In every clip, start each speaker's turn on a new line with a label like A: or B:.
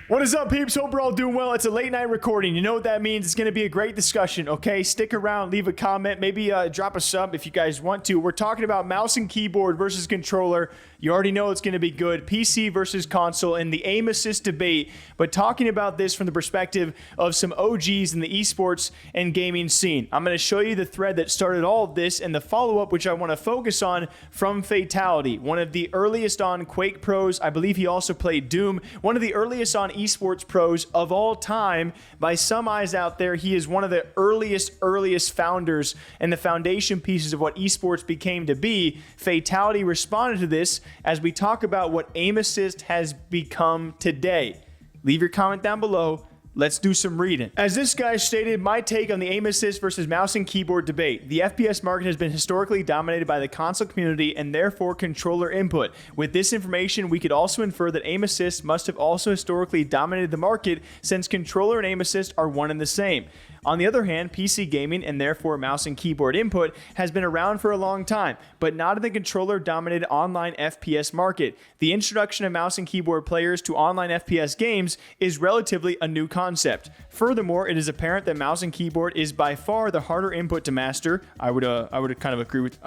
A: What is up, peeps? Hope we're all doing well. It's a late night recording. You know what that means. It's going to be a great discussion, okay? Stick around, leave a comment, maybe drop a sub if you guys want to. We're talking about mouse and keyboard versus controller. You already know it's going to be good. PC versus console and the aim assist debate, but talking about this from the perspective of some OGs in the esports and gaming scene. I'm going to show you the thread that started all of this and the follow-up, which I want to focus on, from Fatality, one of the earliest on Quake pros. I believe he also played Doom, one of the earliest on esports pros of all time. By some eyes out there, he is one of the earliest founders and the foundation pieces of what esports became to be. Fatality responded to this as we talk about what aim assist has become today. Leave your comment down below. Let's do some reading. As this guy stated, my take on the aim assist versus mouse and keyboard debate. The FPS market has been historically dominated by the console community and therefore controller input. With this information, we could also infer that aim assist must have also historically dominated the market, since controller and aim assist are one and the same. On the other hand, PC gaming and therefore mouse and keyboard input has been around for a long time, but not in the controller-dominated online FPS market. The introduction of mouse and keyboard players to online FPS games is relatively a new concept. Furthermore, it is apparent that mouse and keyboard is by far the harder input to master. I would agree with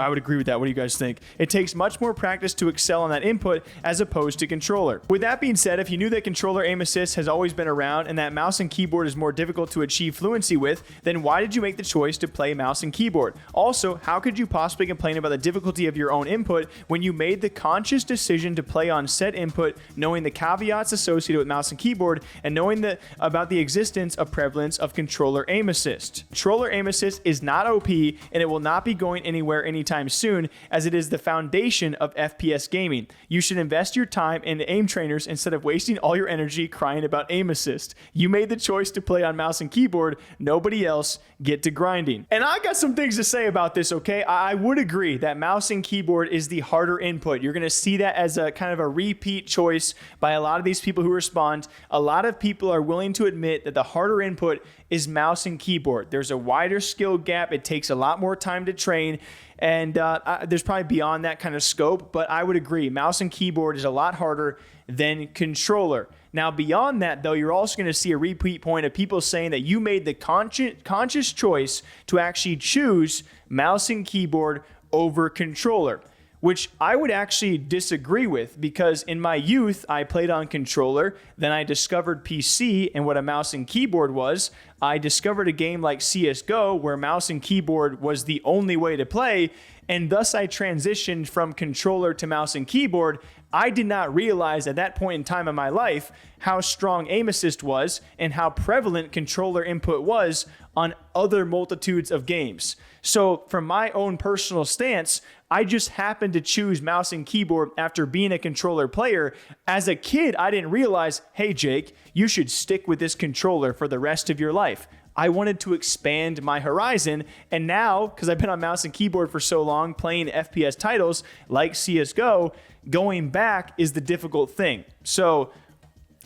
A: that. What do you guys think? It takes much more practice to excel on that input as opposed to controller. With that being said, if you knew that controller aim assist has always been around and that mouse and keyboard is more difficult to achieve fluency with, then why did you make the choice to play mouse and keyboard? Also, how could you possibly complain about the difficulty of your own input when you made the conscious decision to play on said input, knowing the caveats associated with mouse and keyboard and knowing about the existence of prevalence of controller aim assist? Controller aim assist is not OP, and it will not be going anywhere anytime soon, as it is the foundation of FPS gaming. You should invest your time in aim trainers instead of wasting all your energy crying about aim assist. You made the choice to play on mouse and keyboard. Nobody else get to grinding. And I got some things to say about this, okay? I would agree that mouse and keyboard is the harder input. You're going to see that as a kind of a repeat choice by a lot of these people who respond. A lot of people are willing to admit that the harder input is mouse and keyboard. There's a wider skill gap. It takes a lot more time to train. And there's probably beyond that kind of scope, but I would agree. Mouse and keyboard is a lot harder than controller. Now, beyond that, though, you're also going to see a repeat point of people saying that you made the conscious choice to actually choose mouse and keyboard over controller, which I would actually disagree with, because in my youth, I played on controller. Then I discovered PC and what a mouse and keyboard was. I discovered a game like CSGO where mouse and keyboard was the only way to play, and thus I transitioned from controller to mouse and keyboard. I did not realize at that point in time in my life how strong aim assist was and how prevalent controller input was on other multitudes of games. So from my own personal stance, I just happened to choose mouse and keyboard after being a controller player. As a kid, I didn't realize, hey, Jake, you should stick with this controller for the rest of your life. I wanted to expand my horizon, and now, because I've been on mouse and keyboard for so long, playing FPS titles like CSGO, going back is the difficult thing. So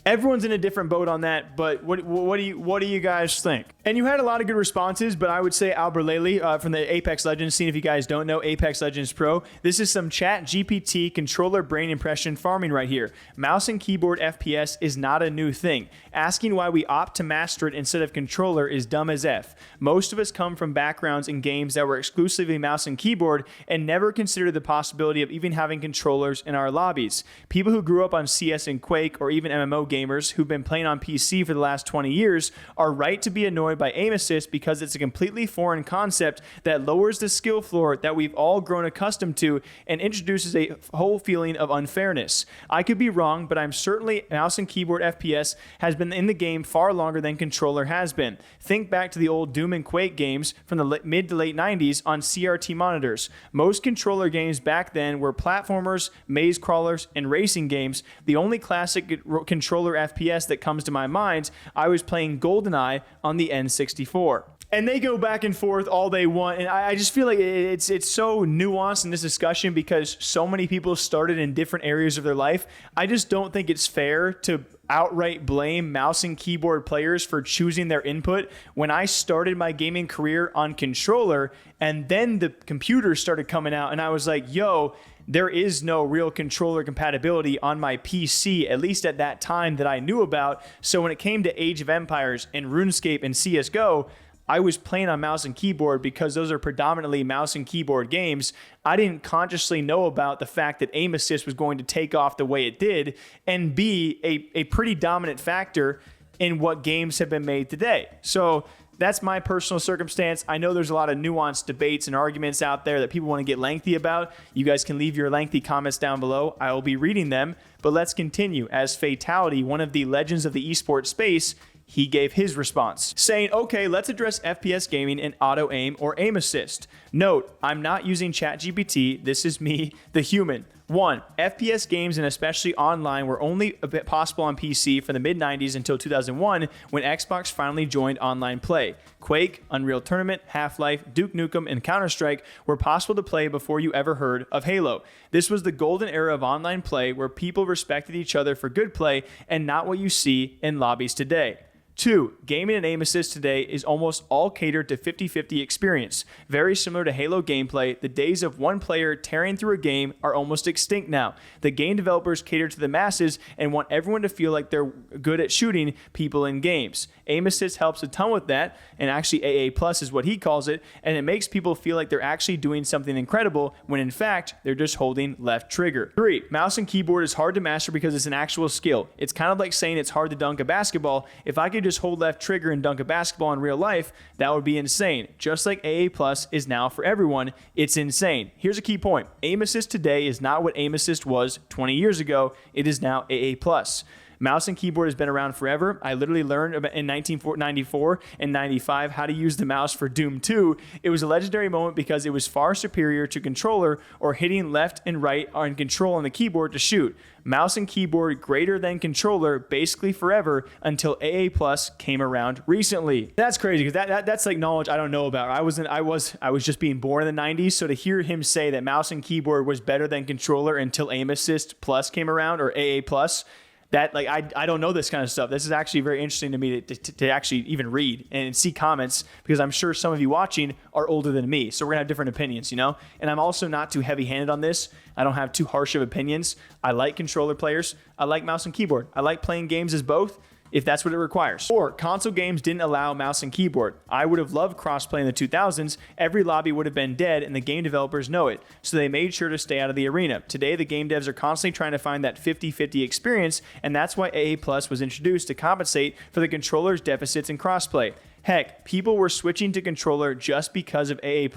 A: everyone's in a different boat on that, but what do you guys think? And you had a lot of good responses, but I would say Albert Lely from the Apex Legends scene. If you guys don't know Apex Legends Pro, this is some chat GPT controller brain impression farming right here. Mouse and keyboard FPS is not a new thing. Asking why we opt to master it instead of controller is dumb as F. Most of us come from backgrounds in games that were exclusively mouse and keyboard and never considered the possibility of even having controllers in our lobbies. People who grew up on CS and Quake, or even MMO gamers who've been playing on PC for the last 20 years are right to be annoyed by aim assist, because it's a completely foreign concept that lowers the skill floor that we've all grown accustomed to and introduces a whole feeling of unfairness. I could be wrong, but I'm certainly mouse and keyboard FPS has been in the game far longer than controller has been. Think back to the old Doom and Quake games from the mid to late 90s on CRT monitors. Most controller games back then were platformers, maze crawlers, and racing games. The only classic controller FPS that comes to my mind, I was playing GoldenEye on the N64. And they go back and forth all they want, and I just feel like it's so nuanced in this discussion because so many people started in different areas of their life. I just don't think it's fair to outright blame mouse and keyboard players for choosing their input when I started my gaming career on controller, and then the computers started coming out, and I was like, yo, there is no real controller compatibility on my PC, at least at that time that I knew about. So when it came to Age of Empires and RuneScape and CSGO, I was playing on mouse and keyboard because those are predominantly mouse and keyboard games. I didn't consciously know about the fact that aim assist was going to take off the way it did and be a pretty dominant factor in what games have been made today. So that's my personal circumstance. I know there's a lot of nuanced debates and arguments out there that people want to get lengthy about. You guys can leave your lengthy comments down below. I will be reading them, but let's continue. As Fatality, one of the legends of the esports space, he gave his response, saying, okay, let's address FPS gaming and auto aim or aim assist. Note, I'm not using ChatGPT. This is me, the human. 1. FPS games and especially online were only a bit possible on PC from the mid-90s until 2001 when Xbox finally joined online play. Quake, Unreal Tournament, Half-Life, Duke Nukem, and Counter-Strike were possible to play before you ever heard of Halo. This was the golden era of online play where people respected each other for good play and not what you see in lobbies today. 2. Gaming and aim assist today is almost all catered to 50-50 experience. Very similar to Halo gameplay, the days of one player tearing through a game are almost extinct now. The game developers cater to the masses and want everyone to feel like they're good at shooting people in games. Aim assist helps a ton with that, and actually AA plus is what he calls it, and it makes people feel like they're actually doing something incredible when in fact they're just holding left trigger. 3. Mouse and keyboard is hard to master because it's an actual skill. It's kind of like saying it's hard to dunk a basketball. If I could just hold left trigger and dunk a basketball in real life, that would be insane. Just like AA plus is now for everyone, it's insane. Here's a key point. Aim assist today is not what aim assist was 20 years ago. It is now AA plus. Mouse and keyboard has been around forever. I literally learned in 1994 and 95 how to use the mouse for Doom 2. It was a legendary moment because it was far superior to controller or hitting left and right on control on the keyboard to shoot. Mouse and keyboard greater than controller basically forever until AA plus came around recently. That's crazy because that's like knowledge I don't know about. I was just being born in the 90s, so to hear him say that mouse and keyboard was better than controller until aim assist plus came around or AA plus, that like I don't know this kind of stuff. This is actually very interesting to me to actually even read and see comments because I'm sure some of you watching are older than me. So we're gonna have different opinions, you know? And I'm also not too heavy-handed on this. I don't have too harsh of opinions. I like controller players. I like mouse and keyboard. I like playing games as both, if that's what it requires. 4. Console games didn't allow mouse and keyboard. I would have loved crossplay in the 2000s. Every lobby would have been dead and the game developers know it. So they made sure to stay out of the arena. Today, the game devs are constantly trying to find that 50-50 experience, and that's why AA Plus was introduced to compensate for the controller's deficits in crossplay. Heck, people were switching to controller just because of AA+.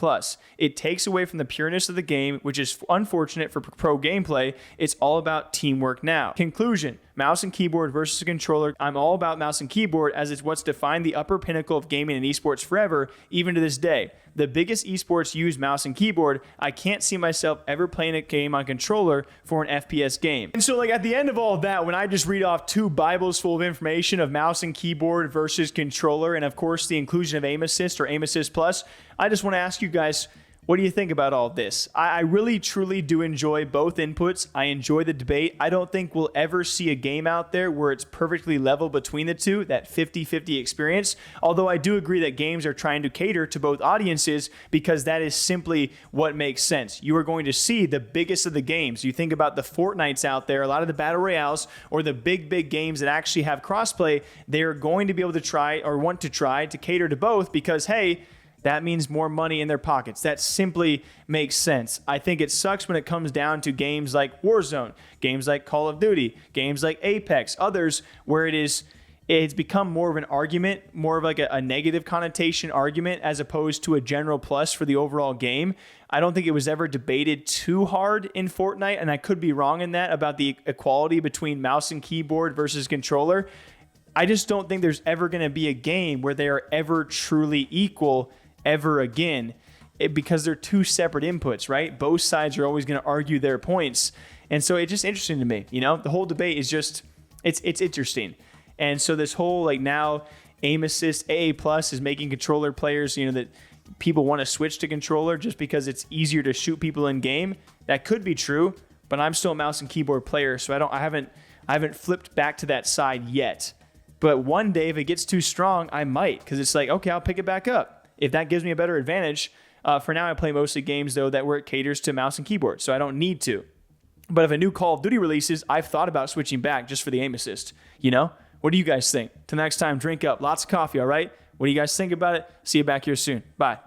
A: It takes away from the pureness of the game, which is unfortunate for pro gameplay. It's all about teamwork now. Conclusion. Mouse and keyboard versus a controller. I'm all about mouse and keyboard as it's what's defined the upper pinnacle of gaming and esports forever, even to this day. The biggest esports use mouse and keyboard. I can't see myself ever playing a game on controller for an FPS game. And so like at the end of all of that, when I just read off 2 Bibles full of information of mouse and keyboard versus controller, and of course the inclusion of aim assist or aim assist plus, I just want to ask you guys, what do you think about all this? I really, truly do enjoy both inputs. I enjoy the debate. I don't think we'll ever see a game out there where it's perfectly level between the two, that 50-50 experience. Although I do agree that games are trying to cater to both audiences because that is simply what makes sense. You are going to see the biggest of the games. You think about the Fortnites out there, a lot of the Battle Royales, or the big games that actually have crossplay, they're going to be able to try or want to try to cater to both because, hey, that means more money in their pockets. That simply makes sense. I think it sucks when it comes down to games like Warzone, games like Call of Duty, games like Apex, others where it's become more of an argument, more of like a negative connotation argument as opposed to a general plus for the overall game. I don't think it was ever debated too hard in Fortnite, and I could be wrong in that about the equality between mouse and keyboard versus controller. I just don't think there's ever going to be a game where they are ever truly equal ever again, because they're 2 separate inputs, right? Both sides are always going to argue their points. And so it's just interesting to me, you know, the whole debate is just, it's interesting. And so this whole like now aim assist AA plus is making controller players, you know, that people want to switch to controller just because it's easier to shoot people in game. That could be true, but I'm still a mouse and keyboard player. So I haven't flipped back to that side yet. But one day if it gets too strong, I might, because it's like, okay, I'll pick it back up. If that gives me a better advantage, For now, I play mostly games, though, where it caters to mouse and keyboard, so I don't need to. But if a new Call of Duty releases, I've thought about switching back just for the aim assist. You know? What do you guys think? Till next time, drink up. Lots of coffee, all right? What do you guys think about it? See you back here soon. Bye.